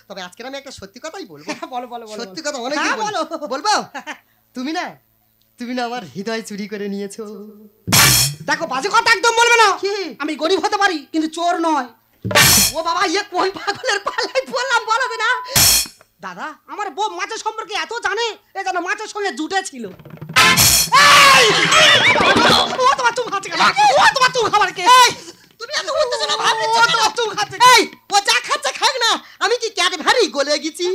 তবে আজকে আমি একটা সত্যি কথাই বলবো। বলো বলো বলো। সত্যি কথা অনেক বলো বলবো। তুমি না আমার হৃদয় চুরি করে নিয়েছো। দেখো বাজে কথা একদম বলবে না। আমি গরিব হতে পারি কিন্তু চোর নয়। ও বাবা ইয়ে কোন পাগলের পাল্লায় পড়লাম বলো না। দাদা আমার বউ মাছের সম্পর্কে এত জানে এ যেন মাছের সঙ্গে জুটে ছিল। ও তোমার চুম খাচ্ছে কেন? ও তোমার চুম খাবার কে? তুমি এত উত্তেজনা ভাব নিচ্ছ কেন? চুম খাচ্ছে। এই ও যা খাচ্ছে খাক না, আমি কি ক্যাট ভারী গলে গেছি?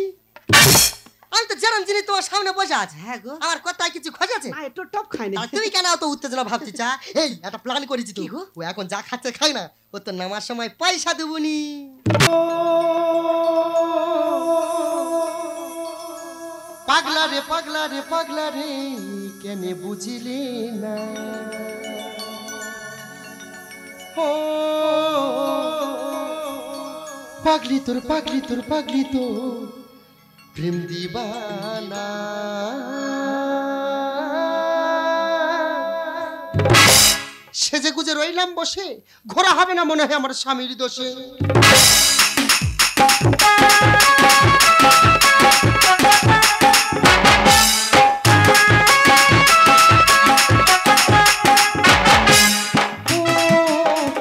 আমি তো যেরম জিনিস তোমার সামনে বসে আছে। হ্যাঁ গো আমার কথায় কিছু খোঁজ আছে? না একটু টপ খাই না। তুমি কেন এত উত্তেজনা ভাবছি? চা এই একটা প্ল্যান করেছি তো। ও এখন যা খাচ্ছে খাই না, ও তো নামার সময় পয়সা দেবনি। পাগলা রে পাগলা রে পাগলা রে কেন বুঝিলি না? ও পাগলি তোর পাগলি তোর পাগলি তো প্রেম দিবানা। সেজে গুজে রইলাম বসে, ঘোরা হবে না মনে হয় আমার স্বামীর দোষে।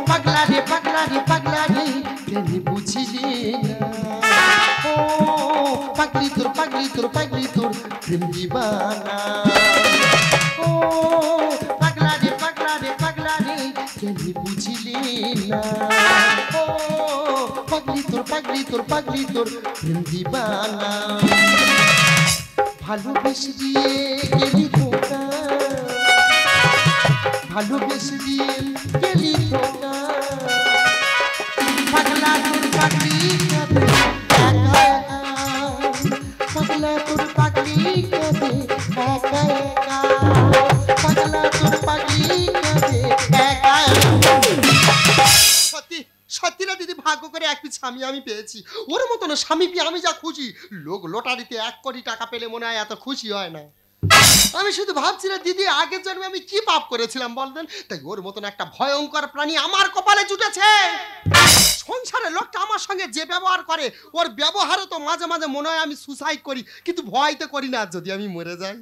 পাগলা রে পাগলা রে পাগলা রে কেন বুঝিলি না? ও পাগলি তোর পাগলি তোর পাগলি তোর প্রেম দিবানা। ও পাগলা রে পাগলা রে পাগলা রে কেন বুঝিলি না? ও পাগলি তোর পাগলি তোর পাগলি তোর প্রেম দিবানা। ভালোবেসে দিয়ে গেলি ধোকা, ভালোবেসে দিয়ে গেলি ধোকা। পাগলা তোর পাগলি কাঁদে একা একা, পাগলা তোর পাগলি কাঁদে একা একা, পাগলা তোর পাগলি কাঁদে একা একা। সত্যি সত্যি না দিদি, ভাগ্য করে এক পিস স্বামী আমি পেয়েছি। ওর মতন স্বামী পেয়ে আমি যা খুশি, লোক লটারিতে 1 কোটি টাকা পেলে মনে হয় এত খুশি হয় না। আমি শুধু ভাবছি না দিদি, আগের জন্মে আমি কি পাপ করেছিলাম বলবেন? তাই ওর মতন একটা ভয়ঙ্কর প্রাণী আমার কপালে জুটেছে। সংসারে লোকটা আমার সঙ্গে যে ব্যবহার করে, ওর ব্যবহারে তো মাঝে মাঝে মনে হয় আমি সুসাইড করি, কিন্তু ভয়তে করি না যদি আমি মরে যাই।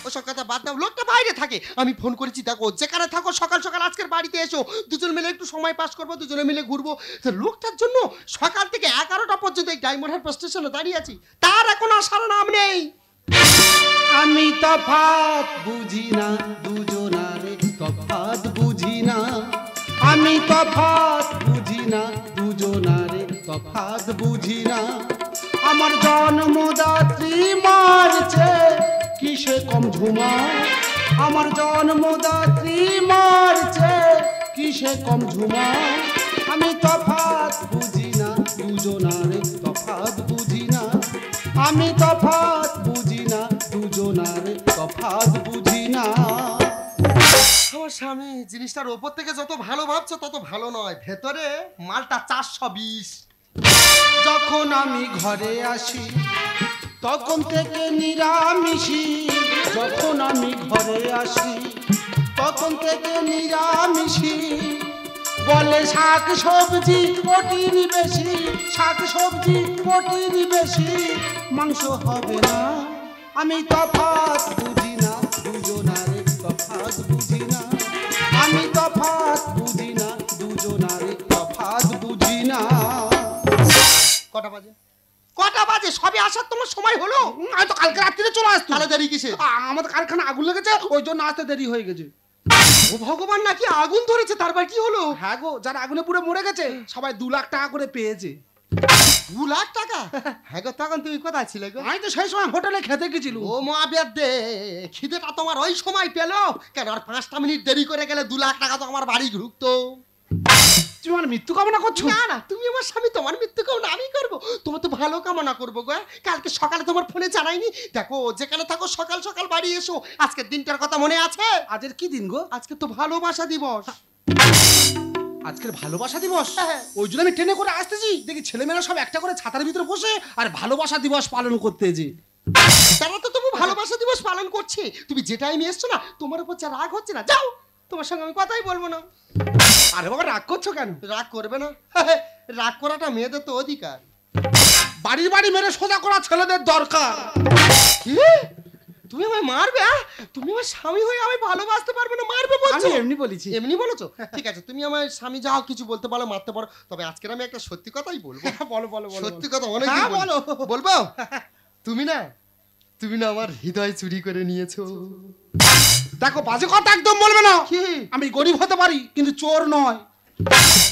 ওসব কথা বাদ দাও, লোকটা বাইরে থাকে। আমি ফোন করেছি, দেখো যেখানে থাকো সকাল সকাল আজকের বাড়িতে এসো, দুজন মিলে একটু সময় পাস করবো, দুজনে মিলে ঘুরবো। লোকটার জন্য সকাল থেকে 11টা পর্যন্ত এই ডায়মন্ড হারবার স্টেশনে দাঁড়িয়ে আছি, তার এখন আসার নাম নেই। আমি তফাৎ বুঝি না দুজনারে, তফাৎ বুঝি না। আমি তফাৎ বুঝি না দুজনারে, তফাৎ বুঝি না। আমার জন্মদাত্রী মারছে কিসে কম ঝুমা, আমার জন্মদাত্রী মারছে কিসে কম ঝুমা। আমি তফাৎ বুঝি না দুজনারে, তফাৎ বুঝি না। আমি তফাৎ বুঝি না দুজনারে, তফাৎ বুঝি না। আমার স্বামী জিনিসটার ওপর থেকে যত ভালো ভাবছো তত ভালো নয়, ভেতরে মালটা 420। যখন আমি ঘরে আসি তখন থেকে নিরামিষি, যখন আমি ঘরে আসি তখন থেকে নিরামিষি। বলে শাক সবজি প্রোটিন বেশি, শাক সবজি প্রোটিন বেশি, মাংস হবে না। আমি তফাৎ বুঝি না দুজনারে, তফাৎ বুঝি না। আমি তফাৎ বুঝি না দুজনারে, তফাৎ বুঝি না। কটা বাজে? কটা বাজে? সবে আসার তোমার সময় হলো? আমি তো কালকে রাত্রিতে চলে আসতো। তাহলে দেরি কিসে? আমাদের কারখানা আগুন লেগেছে, ওই জন্য আসতে দেরি হয়ে গেছে। ও ভগবান, নাকি আগুন ধরেছে? তারপর কি হলো? হ্যাঁ গো, যারা আগুনে পুড়ে মরে গেছে সবাই 2 লাখ টাকা করে পেয়েছে। 2 লাখ টাকা? হ্যাঁ গো, তখন তুমি কোথায় ছিলে গো? আমি তো সেই সময় হোটেলে খেতে গেছিলাম। ও মা বেদে, খিদেটা তোমার ওই সময় পেলো কেন? আর 5টা মিনিট দেরি করে গেলে 2 লাখ টাকা তো আমার বাড়ি ঢুকতো। তুমি আমার মৃত্যু কামনা করছো? না না, তুমি আমার স্বামী, তোমার মৃত্যু কামনা আমি করবো? তোমার তো ভালো কামনা করবো গো। কালকে সকালে তোমার ফোনে জানাইনি? দেখো যেখানে থাকো সকাল সকাল বাড়ি এসো। আজকের দিনটার কথা মনে আছে? আজকের কি দিন গো? আজকে তো ভালোবাসা দিবস। আজকের ভালোবাসা দিবস? হ্যাঁ। ওই জন্য আমি ট্রেনে করে আসতেছি, দেখি ছেলেমেয়েরা সব একটা করে ছাতার ভিতরে বসে আর ভালোবাসা দিবস পালন করতেছে। তারা তো তুমি ভালোবাসা দিবস পালন করছে। তুমি যে টাইমে এসছো না, তোমার উপর যা রাগ হচ্ছে না, যাও, তোমার সঙ্গে আমি কথাই বলবো না। আরে বাবা রাগ করছো কেন? রাগ করবে না? রাগ করাটা মেয়েদের তো অধিকার। বাড়ি বাড়ি মেরে সোজা করা ছেলেদের দরকার। কি তুমি আমায় মারবে? তুমি আমার স্বামী হয়ে আমি ভালোবাসতে পারবে না, মারবে বলছো? আমি এমনি বলেছি। এমনি বলেছো? ঠিক আছে, তুমি আমার স্বামী যাও কিছু বলতে পারো, মারতে পারো, তবে আজকের আমি একটা সত্যি কথাই বলবো। বলো বলো বলো। সত্যি কথা অনেক হ্যাঁ, বলো। বলবো? তুমি না আমার হৃদয় চুরি করে নিয়েছো। দেখো বাজে কথা একদম বলবে না। কি? আমি গরিব হতে পারি কিন্তু চোর নয়।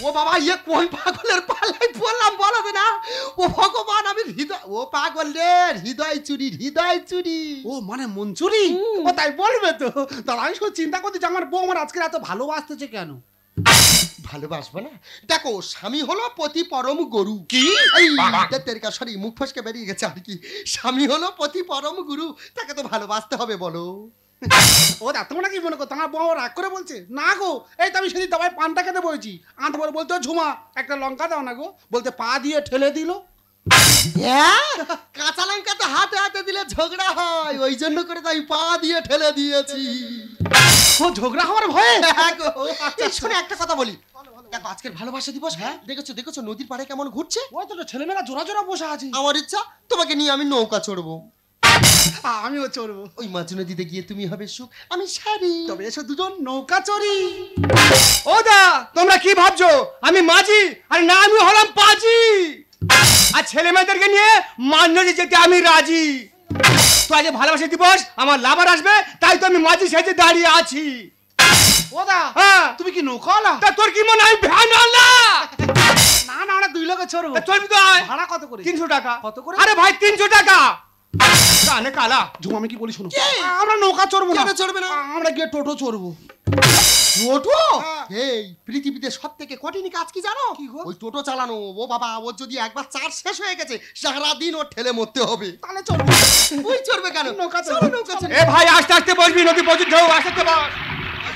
ও বাবা, কোন পাগলের পাল্লাই পড়লাম বলো তো না? ও ভগবান, আমি হৃদয়, ও পাগল রে, হৃদয় চুরি। ও মানে মঞ্জুরি? ও তাই বলবে তো। তাহলে আমি শুধু চিন্তা করছি যে আমার বউ আমার আজকে এত ভালোবাসতেছে কেন। ভালোবাসবো না? দেখো, স্বামী হলো পতি পরম গরু। কি? সরি, মুখ ফসকে বেরিয়ে গেছে আর কি। স্বামী হলো পতি পরম গুরু, তাকে তো ভালোবাসতে হবে বলো। ও দা, তোমরা কি মনে করো আমার বউ রাগ করে বলছে? না গো, এই তো আমি সেদিন দাবাই পানটা খেতে বলছি, আনতে বলে বলতো ঝুমা একটা লঙ্কা দাও না গো, বলতে পা দিয়ে ঠেলে দিল। কাঁচা লঙ্কা তো হাতে হাতে দিলে ঝগড়া হয়, ওই জন্য করে তাই পা দিয়ে ঠেলে দিয়েছি। ও ঝগড়া হওয়ার ভয়ে? এই শোনো, একটা কথা বলি, দেখো আজকের ভালোবাসা দিবস, দেখেছো নদীর পাড়ে কেমন ঘুরছে? ওই তো ছেলেমেয়েরা জোড়া জোড়া বসে আছে। আমার ইচ্ছা তোমাকে নিয়ে আমি নৌকা চড়বো। আমিও চড়বো। ওই মাঝ নদীতে গিয়ে তুমি হবে সুখ, আমি শাড়ি। তবে এসো দুজন নৌকা চড়ি। ও দা, তোমরা কি ভাবছো আমি মাঝি? আর না, আমি হলাম পাজি। আর ছেলে মেয়েদেরকে নিয়ে মাঝ নদী যেতে আমি রাজি। তো আজ ভালোবাসা দিবস, আমার লাভার আসবে, তাই তো আমি মাঝি সেজে দাঁড়িয়ে আছি। ও দা, হ্যাঁ। তুমি কি নৌকাওয়ালা? তা তোর কি মনে হয় ভ্যান আলা? না না, আমরা দুই লোকে চড়বো। চলবি তো আয়। ভাড়া কত করে? 300 টাকা। কত করে? আরে ভাই 300 টাকা। কানে কালা। ঝুমা, আমি কি বলি শোনো, আমরা নৌকা চড়বো না। কেন চড়বে না? আমরা গিয়ে টোটো চড়বো। টোটো? হ্যাঁ। এই পৃথিবীতে সব থেকে কঠিন কাজ কি জানো? কি গো? ওই টোটো চালানো। ও বাবা, ওর যদি একবার চার্জ শেষ হয়ে গেছে, সারাদিন ওর ঠেলে মরতে হবে। তাহলে চড়বো। ওই চড়বে কেন? নৌকা চলো, চড়বো। নৌকা চড়বো। এ ভাই আস্তে আস্তে বসবি, নদী প্রচুর ঢেউ, আস্তে বস।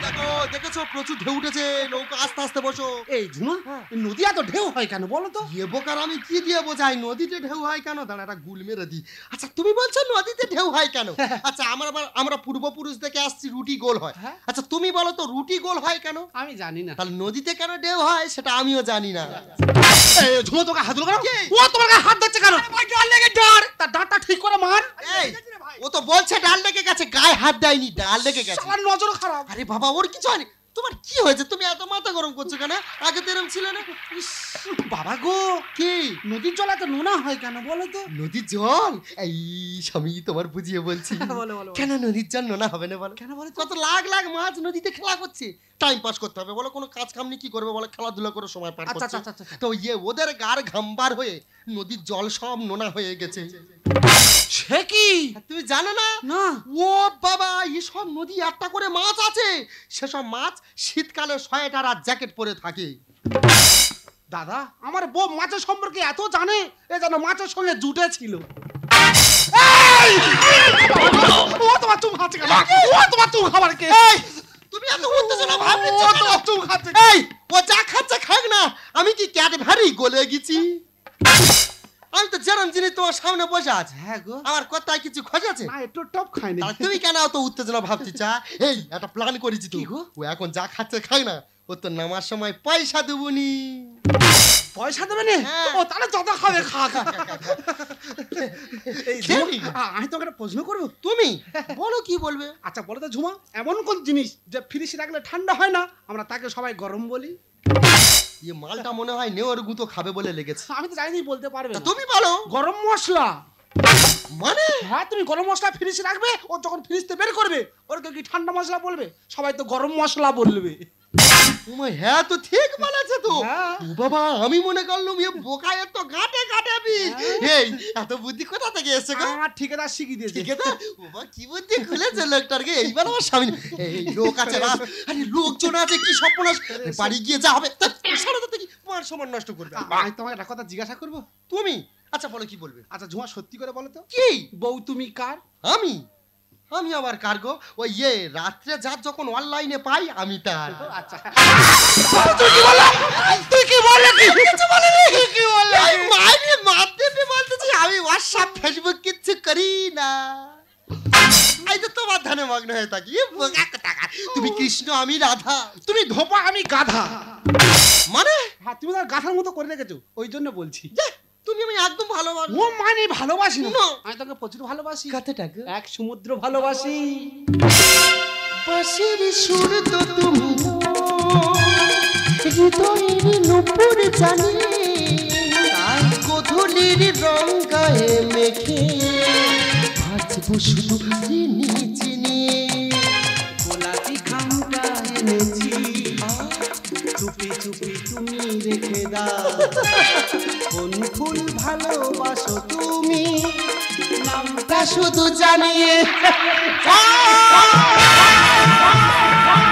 দেখো, দেখেছো প্রচুর ঢেউ উঠেছে, নৌকা আস্তে আস্তে বসো। এই ঝুমা, এই নদী এত ঢেউ হয় কেন বলো তো? বোকার, আমি কি দিয়ে বোঝাই নদীতে ঢেউ হয় কেন? দাঁড়া, একটা গুল মেরে দিই। আচ্ছা, তুমি বলছো নদীতে ঢেউ হয় কেন? আচ্ছা, আমরা পূর্বপুরুষ থেকে আসছি রুটি গোল হয়। হ্যাঁ। আচ্ছা, তুমি বলো তো রুটি গোল হয় কেন? আমি জানি না। তাহলে নদীতে কেন ঢেউ হয় সেটা আমিও জানি না। এই ঝুমা, তোকে হাত ধরো কেন? ও তোমার গায়ে হাত দিচ্ছে কেন? ভাই ডাল লেগে ডার। তার ডাঁটটা ঠিক করে মার। এই, ও তো বলছে ডাল লেগে গেছে, গায়ে হাত দেয়নি, ডাল লেগে গেছে। শালার নজর খারাপ। আরে বাবা, ওর কিছু হয়নি। তোমার কি হয়েছে? তুমি এত মাথা গরম করছো কেন? আগে তো এরকম ছিল না। ইস, বাবা গো, কি নদীর জল এত নোনা হয় কেন বলো তো? নদীর জল? এই স্বামী, তোমার বুঝিয়ে বলছি। বলো, বলো। কেন নদীর জল নোনা হবে না বলো? কেন বলো তো? কত লাখ লাখ মাছ নদীতে খেলা করছে, টাইম পাস করতে হবে বলো, কোনো কাজ কাম কি করবে বলো, খেলাধুলা করে সময় পার আচ্ছা, করছে। আচ্ছা, আচ্ছা। তো ওদের গার ঘামবার হয়ে নদীর জল সব নোনা হয়ে গেছে। সে কি? তুমি জানো না? না। ও বাবা, এসব নদী একটা করে মাছ আছে, সেসব মাছ শীতকালে সোয়েটার আর জ্যাকেট পরে থাকে। দাদা, আমার বউ মাছের সম্পর্কে এত জানে, এ যেন মাছের সঙ্গে জুটে ছিল। ও তোমার চুম খাচ্ছে কেন? ও তোমার চুম খাবার কে? তুমি এত উত্তেজনা ভাব নিচ্ছ ও কেন? তোমার চুম খাচ্ছে। এই, ও যা খাচ্ছে খাক না, আমি কি ক্যাডবেরি গলে গেছি? আমি তো যেরম জিনিস তোমার সামনে বসে আছে, হ্যাঁ গো। আমার কথায় কিছু খোঁজেছে? না, একটু টপ খাইনি। তাহলে তুমি কেন এত উত্তেজনা ভাবছি? চা, এই একটা প্ল্যান করেছি তো। কি গো? ও এখন যা খাচ্ছে খাক না, ও তো নামার সময় পয়সা দেবুনি। পয়সা দেবে না? হ্যাঁ। ও তাহলে যত খাবে খাক। এই খেয়ে ঝুমা, নি। আমি তোমাকে একটা প্রশ্ন করবো। তুমি বলো, কি বলবে? আচ্ছা বলো তো ঝুমা, এমন কোন জিনিস যে ফ্রিজে রাখলে ঠান্ডা হয় না, আমরা তাকে সবাই গরম বলি? এই মালটা মনে হয় নেওয়ার গুঁতো খাবে বলে লেগেছে। আমি তো জানি বলতে পারবে তা না। তুমি বলো। গরম মশলা। মানে হ্যাঁ, তুমি গরম মশলা ফ্রিজে রাখবে, ও যখন ফ্রিজ থেকে বের করবে ওরকে কি ঠান্ডা মশলা বলবে? সবাই তো গরম মশলা বলবে। হ্যাঁ, তো ঠিক বলেছে তো। হ্যাঁ। ও বাবা, আমি মনে করলাম এ বোকা, এত গাটে গাটে বিষ। এই এত বুদ্ধি কোথা থেকে এসেছে গো? আমার ঠিকাদার শিখিয়ে দিয়েছে। ঠিক আছে, ও বাবা কি বুদ্ধি খুলেছে লোকটারকে। এইবার আমার স্বামী, এই লোক আছে না, আরে লোকজন আছে, কি সর্বনাশ। বাড়ি গিয়ে যা হবে সারা তো কি তোমার সময় নষ্ট করবে। আমি তোমাকে একটা কথা জিজ্ঞাসা করবো। তুমি আচ্ছা বলো, কি বলবে? আচ্ছা ঝুমা, সত্যি করে বলো তো, কি? বউ তুমি কার? আমি আবার কার্গো, ওই রাত্রে যা যখন অনলাইনে পাই আমি তার। আচ্ছা, তুই কি বললি? কিছু বলিনি। এই মাইরে মারতে বলতেছি, আমি হোয়াটসঅ্যাপ ফেসবুক কিচ্ছু করি না। এই তো তোমার ধানে মগ্ন হয়ে থাকি। বোকা কোথাকার। তুমি কৃষ্ণ, আমি রাধা। তুমি ধোপা, আমি গাধা। মানে হ্যাঁ, তুমি তার গাধার মতো করে রেখেছো, ওই জন্য বলছি। তুমি আমি একদম ভালোবাসি ও মানে ভালোবাসি না না। আমি তোকে প্রচুর ভালোবাসি কতটা গো? এক সমুদ্র ভালোবাসি বাঁশির সুর তো তুমি হৃদয়ের নূপুর জানি গোধূলির রং গায়ে মেখে ভাজবো শুধু চিনি চিনি গোলাপি খামটা এনেছি চুপি চুপি তুমি রেখে দাও কোন ফুল ভালোবাসো তুমি নামটা শুধু জানিয়ে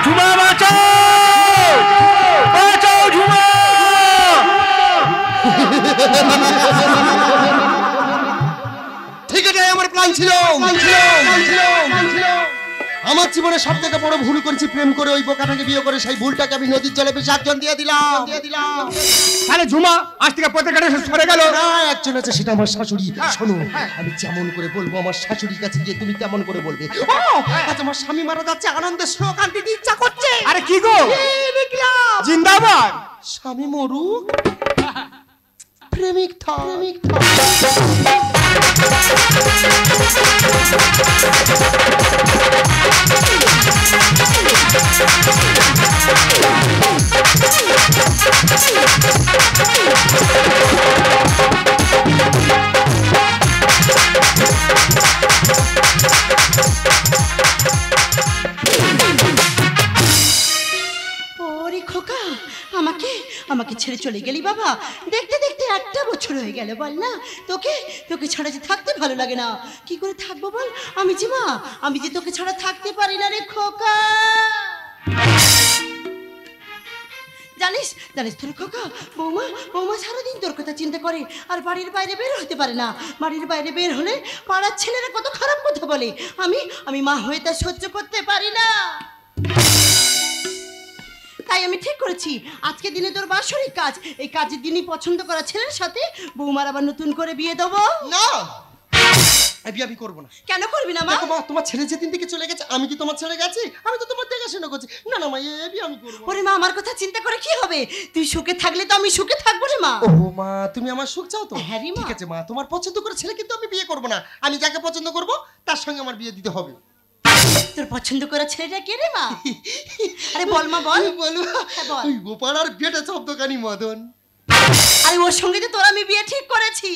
ঝুমা বাঁচাও বাঁচাও ঝুমা ঠিক আছে আমার প্ল্যান ছিল আমার জীবনে সব থেকে বড় ভুল করেছি প্রেম করে ওই বোকাটাকে বিয়ে করে সেই ভুলটাকে আমি নদীর জলে বিসর্জন দিয়ে দিলাম তাহলে ঝুমা আজ থেকে পথে কাটে সরে গেল না একজন আছে সেটা আমার শাশুড়ি শোনো আমি যেমন করে বলবো আমার শাশুড়ির কাছে গিয়ে তুমি তেমন করে বলবে আজ আমার স্বামী মারা যাচ্ছে আনন্দে শ্লোক আনতে ইচ্ছা করছে আরে কি গো এই দেখলাম জিন্দাবাদ স্বামী মরুক প্রেমিক থা ওরে খোকা আমাকে আমাকে ছেড়ে চলে গেলি বাবা দেখতে দেখতে একটা বছর হয়ে গেল বল না তোকে তোকে ছাড়া যে থাকতে ভালো লাগে না কি করে থাকবো বল আমি যে মা আমি যে তোকে ছাড়া থাকতে পারি না রে খোকা জানিস জানিস তোর খোকা বৌমা বৌমা সারাদিন তোর কথা চিন্তা করে আর বাড়ির বাইরে বের হতে পারে না বাড়ির বাইরে বের হলে পাড়ার ছেলেরা কত খারাপ কথা বলে আমি মা হয়ে তা সহ্য করতে পারি না তাই আমি ঠিক করেছি আজকে দিনে তোর বাৎসরিক কাজ এই কাজের দিনই পছন্দ করা ছেলের সাথে বৌমার আবার নতুন করে বিয়ে দেবো না আমি করবো না কেন করবি না মা দেখো মা তোমার ছেলে যেদিন থেকে চলে গেছে আমি কি তোমার ছেড়ে গেছি আমি তো তোমার দেখাশোনা করছি না না মা এবি আমি করবো ওরে মা আমার কথা চিন্তা করে কি হবে তুই সুখে থাকলে তো আমি সুখে থাকবো রে মা ও মা তুমি আমার সুখ চাও তো হ্যাঁ রে মা। ঠিক আছে মা তোমার পছন্দ করে ছেলে কিন্তু আমি বিয়ে করবো না আমি যাকে পছন্দ করব তার সঙ্গে আমার বিয়ে দিতে হবে তোর পছন্দ করা ছেলেটা কে রে মা আরে বল মা বল বলবো হ্যাঁ, বল। ওই গোপালার বিয়েটা শব্দকানি মদন আরে ওর সঙ্গে তো তোর আমি বিয়ে ঠিক করেছি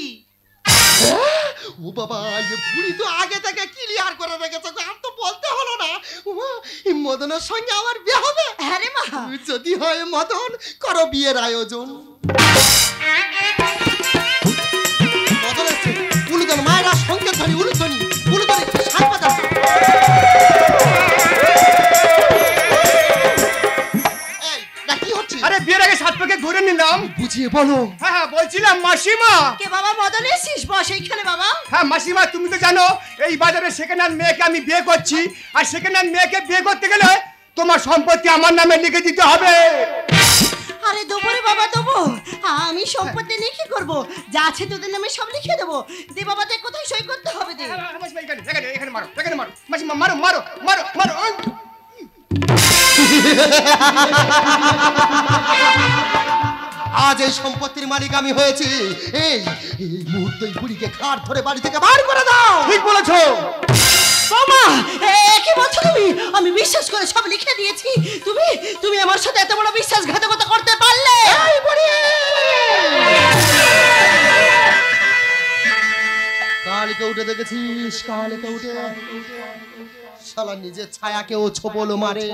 ও বাবা এই বুড়ি তো আগে থেকে ক্লিয়ার করে রেখেছে গো, আর তো বলতে হলো না ও মা, এই মদনের সঙ্গে আমার বিয়ে হবে হ্যাঁ রে মা যদি হয় মদন করো বিয়ের আয়োজন মদন আছে উলুদন মায়েরা সঙ্গে ধরি উলুদনি উলুদনি সাত পাতা এই না কি হচ্ছে আরে বিয়ের আগে সাত পাকে ঘুরে নিলাম বুঝিয়ে বলো হ্যাঁ হ্যাঁ বলছিলাম মাসিমা কে বাবা মদন এসিস বস এইখানে বাবা হ্যাঁ মাসিমা তুমি তো জানো এই বাজারে সেকেন্ড হ্যান্ড মেয়েকে আমি বিয়ে করছি আর সেকেন্ড হ্যান্ড মেয়েকে বিয়ে করতে গেলে তোমার সম্পত্তি আমার নামে লিখে দিতে হবে আরে দেবো রে বাবা দেবো আমি সম্পত্তি নিয়ে কি করবো যা আছে তোদের নামে সব লিখে দেবো দে বাবা দেখ কোথায় সই করতে হবে দে মাসিমা এখানে মারো এখানে মারো মাসিমা মারো মারো মারো মারো আজ এই সম্পত্তির মালিক আমি হয়েছি এই এই মুহূর্তে এই বুড়িকে ঘাড় ধরে বাড়ি থেকে বার করে দাও ঠিক বলেছো বাবা কি বলছো তুমি আমি বিশ্বাস করে সব লিখে দিয়েছি তুমি তুমি আমার সাথে এত বড় বিশ্বাসঘাতকতা করতে পারলে এই বুড়ি কালকে উঠে দেখেছিস কালকে উঠে শালা নিজের ছায়াকেও ছোপলো মারে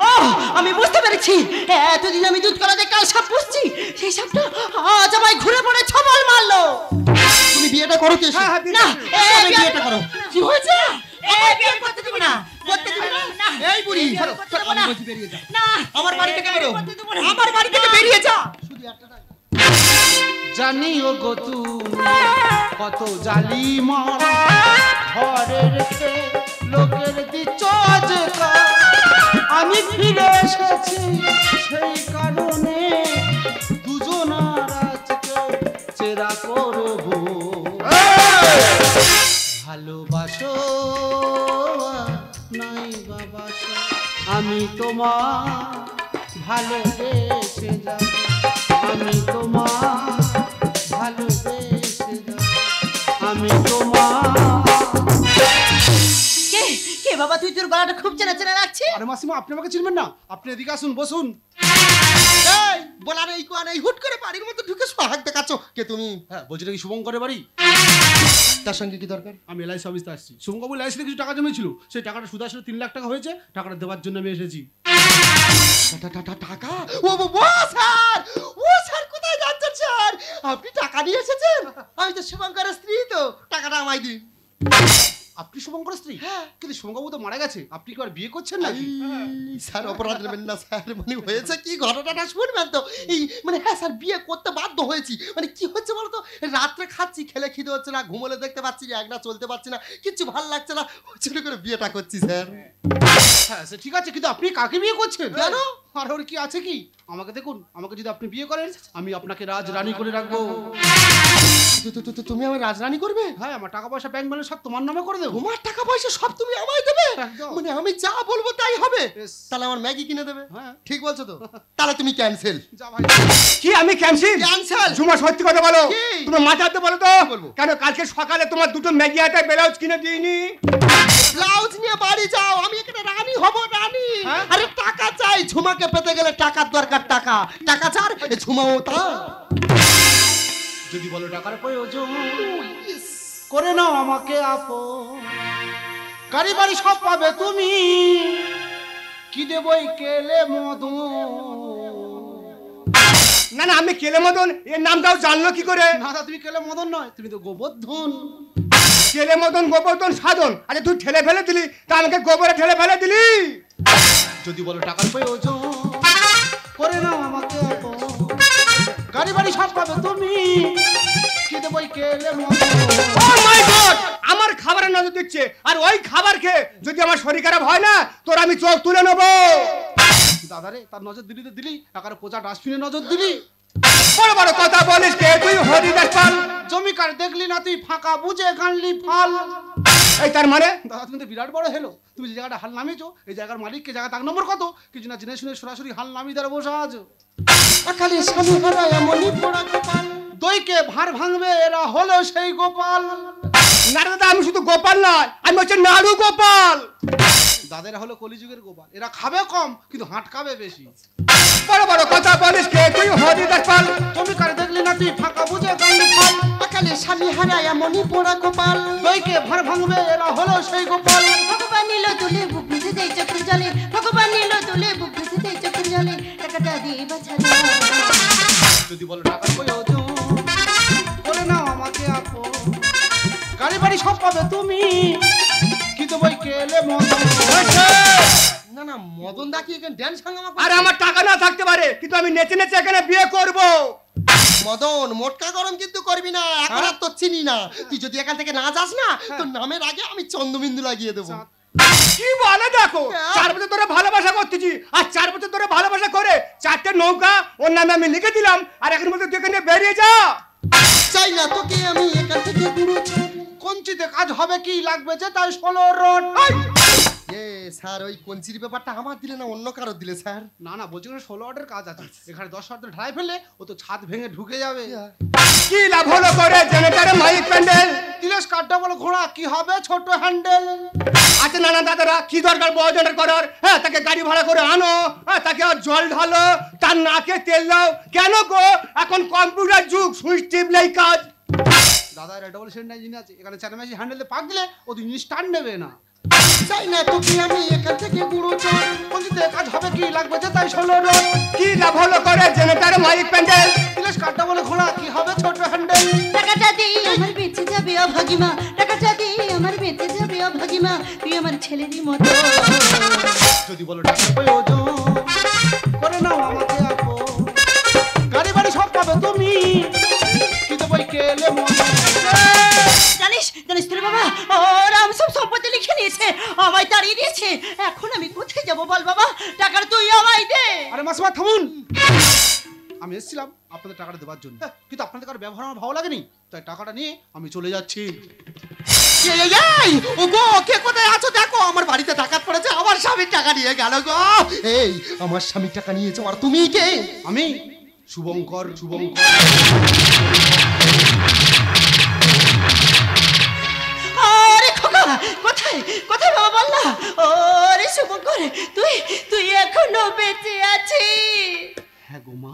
ও আমি বুঝতে পেরেছি এতদিন আমি দুধ কলাতে কাল সাপ পুষছি সেই সাপটা আজ আমায় ঘুরে পড়ে ছবল মারলো তুমি বিয়েটা করো কি হ্যাঁ, হ্যাঁ, না সবাই বিয়েটা করো কি হয়েছে বিয়ে করতে দিব না করতে দিব না না এই বুড়ি বিয়ে করতে দেব না বেরিয়ে যা না আমার বাড়ি থেকে বেরো করতে দেব না আমার বাড়ি থেকে বেরিয়ে যা শুধু একটা ডাক। জানি ও গো তুমি কত জালিমা ঘরে রেখে লোকের দিচ্ছ আজকাল আমি ফিরে এসেছি সেই কারণে দুজনার আজকে চেরা করব ভালোবাসো নাই বাবাসো আমি তোমার ভালোবেসে যাব আমি তোমার ভালোবেসে যাই, আমি তোমার। কে কে বাবা, তুই তোর গলাটা খুব চেনা চেনা লাগছে। আরে মাসিমা, আপনি আমাকে চিনবেন না? আপনি এদিকে আসুন, বসুন। এই বলার এই কোয়ান এই হুট করে বাড়ির মধ্যে ঢুকে সোহাগ দেখাচ্ছ, কে তুমি? হ্যাঁ, বলছি নাকি শুভঙ্করের বাড়ি? তার সঙ্গে কি দরকার? আমি এলআইসি অফিসে আসছি। শুভঙ্কর এলআইসিতে কিছু টাকা জমেছিল, সেই টাকাটা সুদ আসলে 3 লাখ টাকা হয়েছে, টাকাটা দেওয়ার জন্য আমি এসেছি। টাকা? ও স্যার, ও স্যার কোথায় যাচ্ছেন স্যার? আপনি টাকা নিয়ে এসেছেন? আমি তো শুভঙ্করের স্ত্রী, তো টাকাটা আমায় দিন। আপনি শুভঙ্করের স্ত্রী? কিন্তু শুভঙ্করবাবু তো মারা গেছে, আপনি কি আর বিয়ে করছেন নাকি? স্যার অপরাধ নেবেন না স্যার, মানে হয়েছে কি ঘটনাটা শুনবেন তো? এই মানে হ্যাঁ স্যার, বিয়ে করতে বাধ্য হয়েছি। মানে কি হচ্ছে বলতো, রাত্রে খাচ্ছি, খেলে খিদে হচ্ছে না, ঘুমোলে দেখতে পাচ্ছি না, একনা চলতে পারছি না, কিচ্ছু ভালো লাগছে না, ছোট করে বিয়েটা করছি স্যার। হ্যাঁ সে ঠিক আছে, কিন্তু আপনি কাকে বিয়ে করছেন? কেন? আর ওর কি আছে কি? আমাকে দেখুন, আমাকে যদি আপনি বিয়ে করেন, আমি আপনাকে রাজ রানী করে রাখবো। তুমি আমার রাজরানী করবে? হ্যাঁ, আমার টাকা পয়সা ব্যাংক ব্যালেন্স সব তোমার নামে করে দেবো। তোমার টাকা পয়সা সব তুমি আমায় দেবে? একদম। মানে আমি যা বলবো তাই হবে? Yes. তাহলে আমার ম্যাগি কিনে দেবে? হ্যাঁ। ঠিক বলছো তো? তাহলে তুমি ক্যান্সেল। যা ভাই। কি আমি ক্যান্সেল? ক্যান্সেল। ঝুমা সত্যি কথা বলো, কি? তুমি মাথাতে বলো তো। বলবো? কেন কালকে সকালে তোমার দুটো ম্যাগি আটা ব্লাউজ কিনে দিইনি? ব্লাউজ নিয়ে বাড়ি যাও, আমি এখানে রানী হব, রানী। হ্যাঁ? আরে টাকা চাই, ঝুমাকে পেতে গেলে টাকার দরকার, টাকা টাকা চার, এ ঝুমাও তা। যদি বলো টাকার প্রয়োজন, করে নাও আমাকে আপন, গাড়ি বাড়ি সব পাবে তুমি, কি দেবই কেলে মধু। না না, আমি কেলে মদন এর নামটাও জানলো কি করে? না দা, তুমি কেলে মদন নয়, তুমি তো গোবর্ধন। কেলে মদন গোবর্ধন সাধন। আচ্ছা তুই ঠেলে ফেলে দিলি, তা আমাকে গোবরে ঠেলে ফেলে দিলি। যদি বলো টাকার প্রয়োজন, করে নাও আমাকে আপন, গাড়ি বাড়ি সব পাবে তুমি, কি দেবই কেলে মধু। Oh my God! আমার খাবারে নজর দিচ্ছে, আর ওই খাবার খেয়ে যদি আমার শরীর খারাপ হয় না, তোর আমি চোখ তুলে নেবো। দাদারে, তার নজর দিলি তো দিলি, একারে পোচা ডাস্টবিনে নজর দিলি। বড় বড় কথা বলিস কে তুই? হরিদাস পাল। জমি কার দেখলি না তুই, ফাঁকা বুঝে গানলি ফাল। এই তার মানে? দাদা তুমি তো বিরাট বড় হেলো, তুমি যে জায়গাটা হাল নামিয়েছো, এই জায়গার মালিককে জায়গা তাক নম্বর কত কিছু না জেনে শুনে সরাসরি হাল নামিয়ে দ্বারা বসে আছো। আকালে স্বামী হারা এমনই পোড়া কপাল, দইকে ভাঁড় ভাঙবে এরা হলো সেই গোপাল। না দাদা, আমি শুধু গোপাল নয়, আমি হচ্ছে নাড়ু গোপাল। দাদারা হলো কলিযুগের গোপাল, এরা খাবে কম কিন্তু হাঁটকাবে বেশি। বড় বড় কথা বলিস কে তুই? হরিদাস পাল। জমি কার দেখলি না তুই, ফাঁকা বুঝে গানলি ফাল। আকালে স্বামী হারা এমনই পোড়া কপাল, দইকে ভাঁড় ভাঙবে এরা হলো সেই গোপাল। ভগবান নিল তুলে বুক ভেসে দেয় চোখের জলে, ভগবান নিল তুলে বুক ভেসে দেয় চোখের জলে, টাকাটা দিয়ে বাঁচালো। যদি বলো টাকার প্রয়োজন, করে নাও আমাকে আপন, গাড়ি বাড়ি সব পাবে তুমি, কি তো বই কেলে মধু। না না মদন দা কি এখানে ড্যান্স হাঙ্গামা আর আমার টাকা না থাকতে পারে, কিন্তু আমি নেচে নেচে এখানে বিয়ে করব। মদন মোটকা গরম কিন্তু করবি না, এখন আর তো চিনি না, তুই যদি এখান থেকে না যাস না, তোর নামের আগে আমি চন্দ্রবিন্দু লাগিয়ে দেবো। কি বলে দেখো, 4 বছর ধরে ভালোবাসা করতেছি, আর 4 বছর ধরে ভালোবাসা করে 4টে নৌকা ওর নামে আমি লিখে দিলাম, আর এখন বলতে তুই এখানে বেরিয়ে যা। চাই না তোকে আমি এখান থেকে দূরে ছাড়ি। কঞ্চিতে কাজ হবে কি, লাগবে যে তাই 16 রড। এ স্যার, ওই কঞ্চির ব্যাপারটা আমার দিলে না অন্য কারো দিলে স্যার? না না, বলছি 16 রডের কাজ আছে, এখানে 10 রড ঢালাই ফেললে ও তো ছাদ ভেঙে ঢুকে যাবে। কি লাভ হলো করে জেনারেটরে মাইক প্যান্ডেল? তিলেশ কাঠটা বলো ঘোড়া, কি হবে ছোট হ্যান্ডেল। আচ্ছা না না দাদারা, কি দরকার বড় জেনারেটর করার? হ্যাঁ, তাকে গাড়ি ভাড়া করে আনো, হ্যাঁ তাকে আর জল ঢালো, তার নাকে তেল দাও। কেন গো, এখন কম্পিউটার যুগ, সুইচ টিপলেই কাজ। দাদা এটা ডবল সেন্টার ইঞ্জিন আছে, এখানে 4 মেশিন হ্যান্ডেলে পাক দিলে ও তো জিনিস টান নেবে না। চাই না তোকে আমি এখান থেকে দূরে ছাড়ি। কঞ্চিতে কাজ হবে কি, লাগবে যে তাই 16 রড। কি লাভ হলো করে জেনারেটরে মাইক প্যান্ডেল? তিলেশ কাঠটা বলো ঘোড়া, কি হবে ছোট হ্যান্ডেল। টাকাটা দিয়ে আমার বেঁচে যাবে অভাগিমা, টাকাটা দিয়ে আমার বেঁচে যাবে অভাগিমা, তুই আমার ছেলেরই মতো। যদি বলো টাকার প্রয়োজন, করে নাও আমাকে আপন, গাড়ি বাড়ি সব পাবে তুমি, কি তো বই কেলে মধু। জানিস জানিস তোর বাবা ওরা আমি সব সম্পত্তি লিখে নিয়েছে, আমায় তাড়িয়ে দিয়েছে, এখন আমি কোথায় যাবো বল বাবা, টাকার তুই আমায় দে। আরে মাসিমা থামুন, আমি এসেছিলাম আপনাদের টাকাটা দেওয়ার জন্য, কিন্তু আপনাদের কারো ব্যবহার আমার ভালো লাগেনি, তাই টাকাটা নিয়ে আমি চলে যাচ্ছি। এই ও গো, কে কোথায় আছো দেখো, আমার বাড়িতে ডাকাত পড়েছে, আমার স্বামীর টাকা নিয়ে গেল গো। এই আমার স্বামীর টাকা নিয়েছো, আর তুমি কে? আমি শুভঙ্কর আরে খোকা, কোথায় কোথায় বাবা বল না। ওরে শুভঙ্কর, তুই তুই এখনো বেঁচে আছিস? হ্যাঁ গো মা,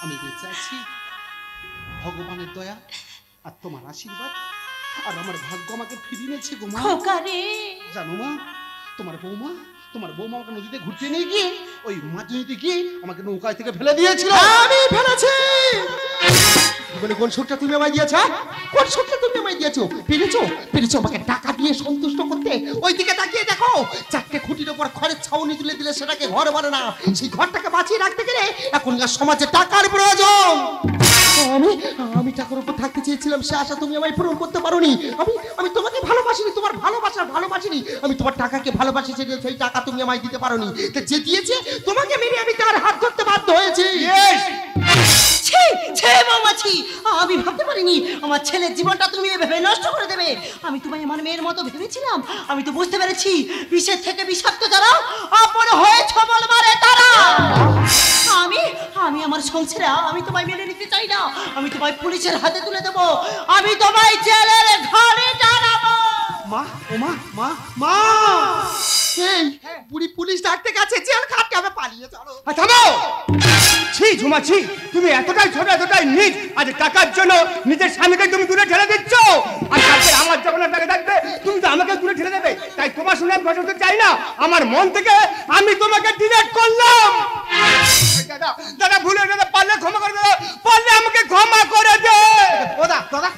আমি বেঁচে আছি। ভগবানের দয়া আর তোমার আশীর্বাদ আর আমার ভাগ্য আমাকে ফিরিয়ে নিয়েছে গো মা। খোকা রে, জানো মা, তোমার বৌমা আমাকে নদীতে ঘুরতে নিয়ে গিয়ে ওই মাছ নদীতে গিয়ে আমাকে নৌকায় থেকে ফেলে দিয়েছিল। আমি ফেলেছি। বলে কোন সুখটা তুমি আমায় দিয়েছ? কোন সুখটা তুমি আমায় দিয়েছো? পেরেছো আমাকে টাকা দিয়ে সন্তুষ্ট করতে। ওইদিকে তাকিয়ে দেখো, 4টে খুঁটির উপর খড়ের ছাউনি তুলে দিলে সেটাকে ঘর বলে না। সেই ঘরটাকে বাঁচিয়ে রাখতে গেলে এখনকার সমাজে টাকার প্রয়োজন। আমি টাকার উপর থাকতে চেয়েছিলাম, সে আশা তুমি আমায় পূরণ করতে পারোনি। আমি তোমাকে ভালোবাসিনি, তোমার ভালোবাসিনি। আমি তোমার টাকাকে ভালোবাসি, সেই টাকা তুমি আমায় দিতে পারোনি। যে দিয়েছে তোমাকে মেরে আমি তার হাত ধরতে বাধ্য হয়েছি। মামাছি, আমি ভাবতে পারিনি আমার ছেলের জীবনটা তুমি এভাবে নষ্ট করে দেবে। আমি তোমায় আমার মেয়ের মতো ভেবেছিলাম। আমি তো বুঝতে পেরেছি বিষের থেকে বিষাক্ত যারা আপন হয়ে ছবল মারে তারা। আমি আমার সংসারে আমি তোমায় মেনে নিতে চাই না। আমি তোমায় পুলিশের হাতে তুলে দেবো। আমি তোমায় জেলের ঘরে জানাবো। মা, ও মা, মা, মা! এই বুড়ি পুলিশ ডাকতে গেছে, জেল খাটতে হবে, পালিয়ে চলো। থামো! ছি ঝুমা, ছি! তুমি এতটাই ছোট, এতটাই নিচ, আজ টাকার জন্য নিজের স্বামীকে তুমি দূরে ঠেলে দিচ্ছ। আর কালকে আমার যখন টাকা থাকবে তুমি তো আমাকে দূরে ঠেলে দেবে। তাই তোমার সঙ্গে আমি বসতে চাই না। আমার মন থেকে আমি তোমাকে ডিলেট করলাম। দাদা ভুল হয়ে গেছে, পারলে ক্ষমা করে দাও, পারলে আমাকে ক্ষমা করে দে। দাদা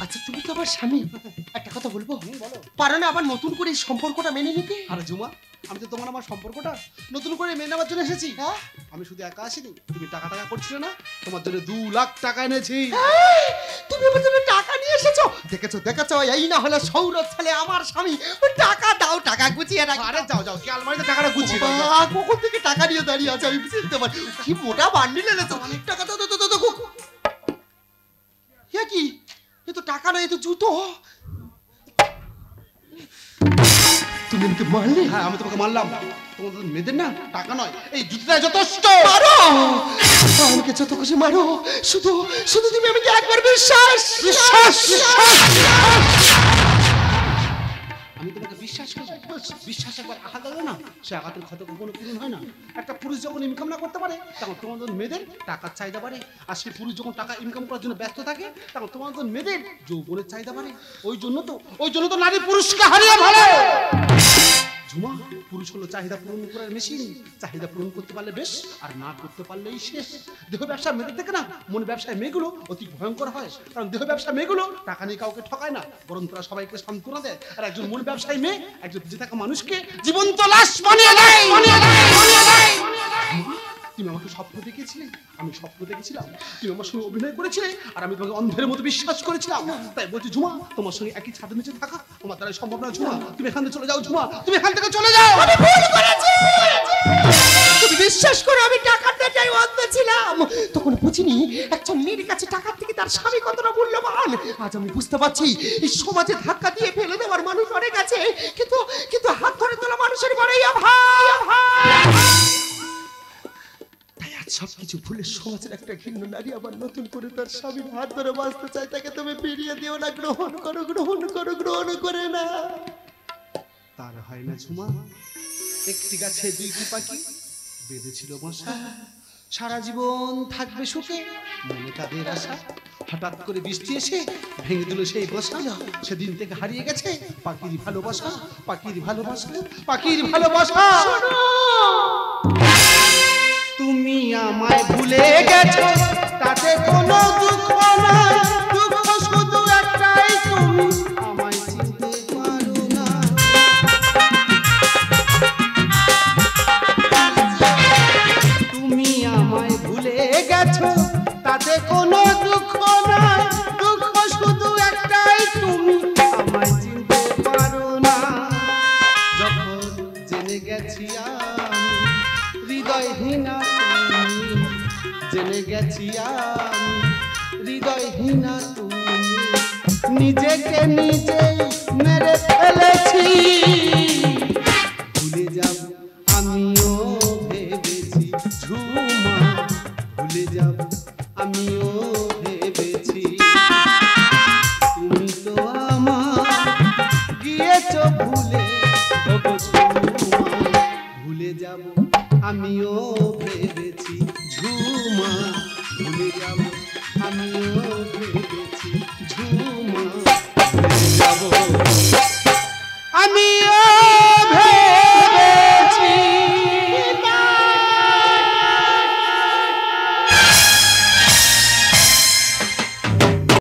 আচ্ছা তুমি তো আমার স্বামী, একটা কথা বলবো? পারো না আবার নতুন করে এই সম্পর্কটা মেনে নিতে? আরে ঝুমা, আমি তো তোমার আমার সম্পর্কটা নতুন করে মেনে নেওয়ার জন্য এসেছি। আমি শুধু একা আসিনি, তুমি টাকা করছিলে না, তোমার জন্য 2 লাখ টাকা এনেছি। তুমি আমার জন্য টাকা নিয়ে এসেছো? দেখেছো, এই না হলে সৌরভ ছেলে আমার স্বামী। টাকা দাও, টাকা গুছিয়ে রাখো। আরে যাও কি আলমারিতে টাকাটা গুছিয়ে দাও। কখন থেকে টাকা নিয়ে দাঁড়িয়ে আছে আমি বুঝতে পারি। কি মোটা বান্ডিল এনেছো। টাকা দাও। কি এ তো টাকা নয়, এ তো জুতো। তুমি আমাকে মারলে? হ্যাঁ, আমি তোমাকে মারলাম। তোমাদের মেয়েদের না টাকা নয়, এই জুতোটা যথেষ্ট। মারো আমাকে, যত খুশি মারো, শুধু তুমি আমাকে একবার বিশ্বাস। আমি তোমাকে বিশ্বাস করি। বিশ্বাস একবার আঘাত দেবে না, সে আঘাতের ক্ষত কখনো পূরণ হয় না। একটা পুরুষ যখন ইনকাম না করতে পারে তখন তোমাদের মেয়েদের টাকার চাহিদা বাড়ে। আর সেই পুরুষ যখন টাকা ইনকাম করার জন্য ব্যস্ত থাকে তখন তোমাদের মেয়েদের যৌবনের চাহিদা বাড়ে। ওই জন্য তো নারী পুরুষকে হারিয়ে ভালো। ঝুমা, পুরুষ হলো চাহিদা পূরণ করার মেশিন। চাহিদা পূরণ করতে পারলে বেশ, আর না করতে পারলেই শেষ। দেহ ব্যবসা মেয়েদের থেকে না, মন ব্যবসায় মেয়েগুলো অতি ভয়ঙ্কর হয়। কারণ দেহ ব্যবসা মেয়েগুলো টাকা নিয়ে কাউকে ঠকায় না, বরং তারা সবাইকে সান্ত্বনা দেয়। আর একজন মন ব্যবসায়ী মেয়ে একজন বেঁচে থাকা মানুষকে জীবন্ত লাশ বানিয়ে দেয়। তুমি আমাকে স্বপ্ন দেখেছিলে, আমি স্বপ্ন দেখেছিলাম, তুমি আমার সঙ্গে অভিনয় করেছিলে, আর আমি তোমাকে অন্ধের মতো বিশ্বাস করেছিলাম। তাই বলছি ঝুমা, তোমার সঙ্গে একই ছাদের নিচে থাকা আমার দ্বারা সম্ভব না। ঝুমা, তুমি এখান থেকে চলে যাও। ঝুমা, তুমি এখান থেকে চলে যাও। আমি ভুল করেছি। তুমি বিশ্বাস করো, আমি টাকার নেশায় অন্ধ ছিলাম। তখন বুঝিনি একজন মেয়ের কাছে টাকার থেকে তার স্বামী কতটা মূল্যবান। আজ আমি বুঝতে পারছি, এই সমাজে ধাক্কা দিয়ে ফেলে দেওয়ার মানুষ অনেক আছে, কিন্তু হাত ধরে তোলা মানুষের বড়ই অভাব। তাই আজ সবকিছু ভুলে সমাজের একটা ঘৃণ্য নারী আবার নতুন করে তার স্বামীর হাত ধরে বাঁচতে চায়। তাকে তুমি ফিরিয়ে দিও না, গ্রহণ করে না। তার হয় না ঝুমা, একটি গাছে 2টি পাখি বেঁধেছিল বাসা, সারা জীবন থাকবে সুখে, মনে তাদের আশা। হঠাৎ করে বৃষ্টি এসে ভেঙে দিল সেই বাসা। সেদিন থেকে হারিয়ে গেছে পাখির ভালোবাসা। তুমি আমায় ভুলে গেছো, তাতে কোনো দুঃখ নাই। দুঃখ শুধু একটাই, তুমি আমায় চিনতে পারো না। তুমি আমায় ভুলে গেছো, তাতে কোনো দুঃখ নাই। দুঃখ শুধু একটাই, তুমি আমায় চিনতে পারো না। যখন জেনে গেছি আমি হৃদয়হীনা, জেনে গেছি আমি হৃদয়হীনা, তুমি নিজেকে নিজেই মেরে ফেলেছি। ভুলে যাও ভুলে যাব আমিও ভেবেছি তুমি তো আমার গিয়েছ ভুলে ওগো ঝুমা ভুলে যাব আমিও